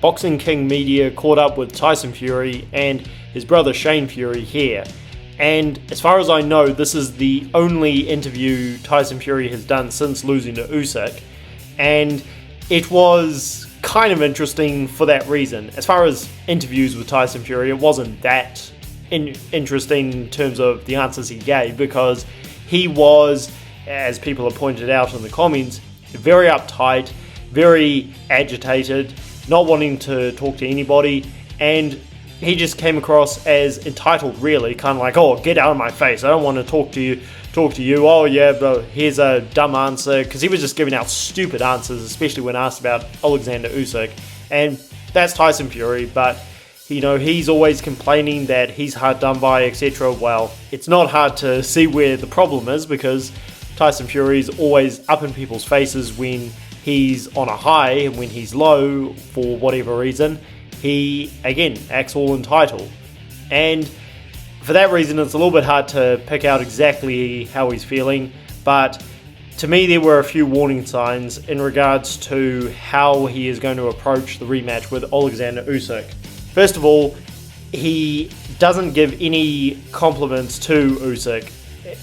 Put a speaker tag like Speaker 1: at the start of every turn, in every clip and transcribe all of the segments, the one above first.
Speaker 1: Boxing King Media caught up with Tyson Fury and his brother Shane Fury here. And as far as I know, this is the only interview Tyson Fury has done since losing to USYK. And it was kind of interesting for that reason. As far as interviews with Tyson Fury, it wasn't that interesting in terms of the answers he gave, because he was, as people have pointed out in the comments, very uptight, very agitated, not wanting to talk to anybody, and he just came across as entitled, really, kind of like, oh, get out of my face, I don't want to talk to you, oh yeah, but here's a dumb answer, because he was just giving out stupid answers, especially when asked about OLEKSANDR USYK, and that's Tyson Fury. But he's always complaining that he's hard done by, etc. Well, it's not hard to see where the problem is, because Tyson Fury's always up in people's faces when he's on a high, and when he's low, for whatever reason, he, again, acts all entitled. And for that reason, it's a little bit hard to pick out exactly how he's feeling, but to me there were a few warning signs in regards to how he is going to approach the rematch with OLEKSANDR USYK. First of all, he doesn't give any compliments to USYK,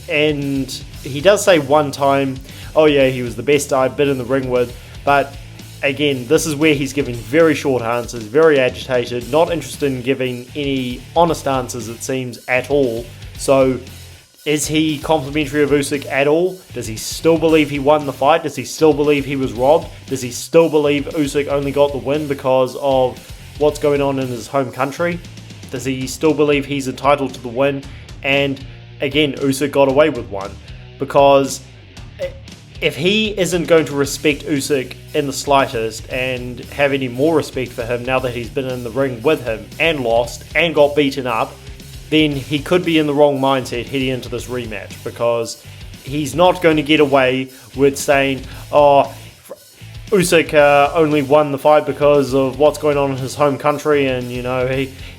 Speaker 1: and he does say one time, oh yeah, he was the best I've been in the ring with, but again, this is where he's giving very short answers, very agitated, not interested in giving any honest answers, it seems, at all. So, is he complimentary of USYK at all? Does he still believe he won the fight? Does he still believe he was robbed? Does he still believe USYK only got the win because of what's going on in his home country? Does he still believe he's entitled to the win? And again, USYK got away with one, because if he isn't going to respect USYK in the slightest and have any more respect for him now that he's been in the ring with him and lost and got beaten up, then he could be in the wrong mindset heading into this rematch, because he's not going to get away with saying, oh, USYK only won the fight because of what's going on in his home country, and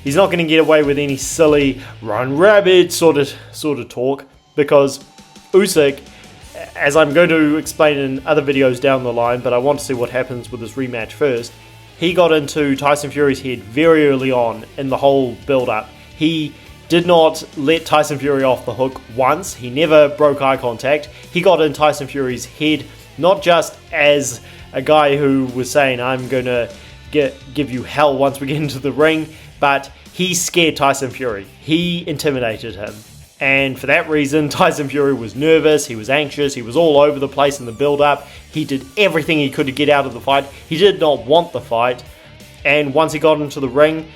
Speaker 1: he's not going to get away with any silly run rabbit sort of talk, because USYK, as I'm going to explain in other videos down the line, but I want to see what happens with this rematch first, he got into Tyson Fury's head very early on in the whole build-up. He did not let Tyson Fury off the hook once. He never broke eye contact. He got in Tyson Fury's head, not just as a guy who was saying, I'm going to give you hell once we get into the ring, but he scared Tyson Fury. He intimidated him. And for that reason, Tyson Fury was nervous, he was anxious, he was all over the place in the build-up. He did everything he could to get out of the fight. He did not want the fight. And once he got into the ring,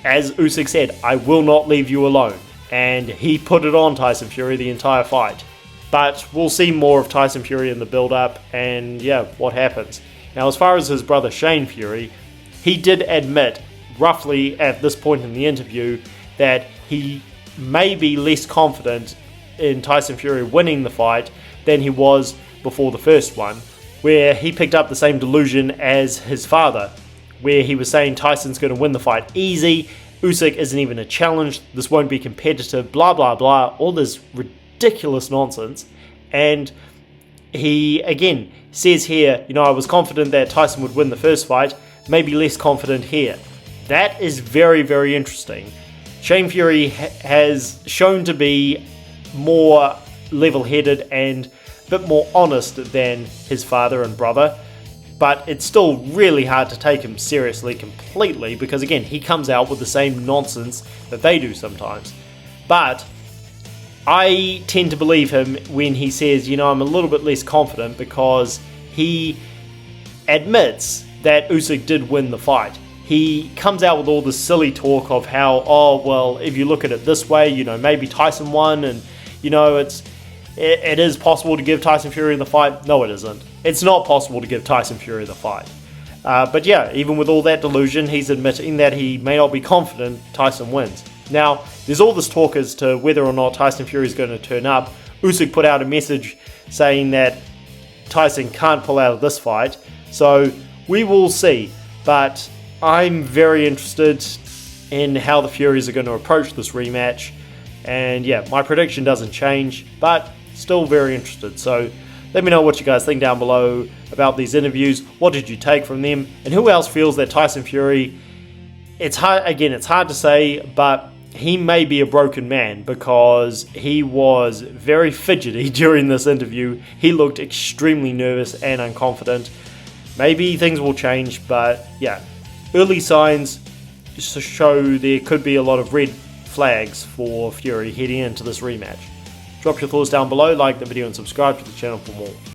Speaker 1: as USYK said, I will not leave you alone. And he put it on Tyson Fury the entire fight. But we'll see more of Tyson Fury in the build-up, and yeah, what happens. Now, as far as his brother Shane Fury, he did admit, roughly at this point in the interview, that he may be less confident in Tyson Fury winning the fight than he was before the first one, where he picked up the same delusion as his father, where he was saying Tyson's going to win the fight easy, USYK isn't even a challenge, this won't be competitive, blah blah blah, all this ridiculous nonsense. And he again says here, I was confident that Tyson would win the first fight, maybe less confident here. That is very, very interesting. Shane Fury has shown to be more level-headed and a bit more honest than his father and brother, but it's still really hard to take him seriously completely, because again, he comes out with the same nonsense that they do sometimes. But I tend to believe him when he says, I'm a little bit less confident, because he admits that USYK did win the fight. He comes out with all this silly talk of how, oh, well, if you look at it this way, maybe Tyson won, and, it is possible to give Tyson Fury the fight. No, it isn't. It's not possible to give Tyson Fury the fight. But yeah, even with all that delusion, he's admitting that he may not be confident Tyson wins. Now, there's all this talk as to whether or not Tyson Fury is going to turn up. USYK put out a message saying that Tyson can't pull out of this fight, so we will see. But I'm very interested in how the Furies are going to approach this rematch, and yeah, my prediction doesn't change, but still very interested. So Let me know what you guys think down below about these interviews. What did you take from them? And who else feels that Tyson Fury, it's hard to say, but he may be a broken man, because he was very fidgety during this interview. He looked extremely nervous and unconfident. Maybe things will change, but yeah, early signs show there could be a lot of red flags for Fury heading into this rematch. Drop your thoughts down below, like the video and subscribe to the channel for more.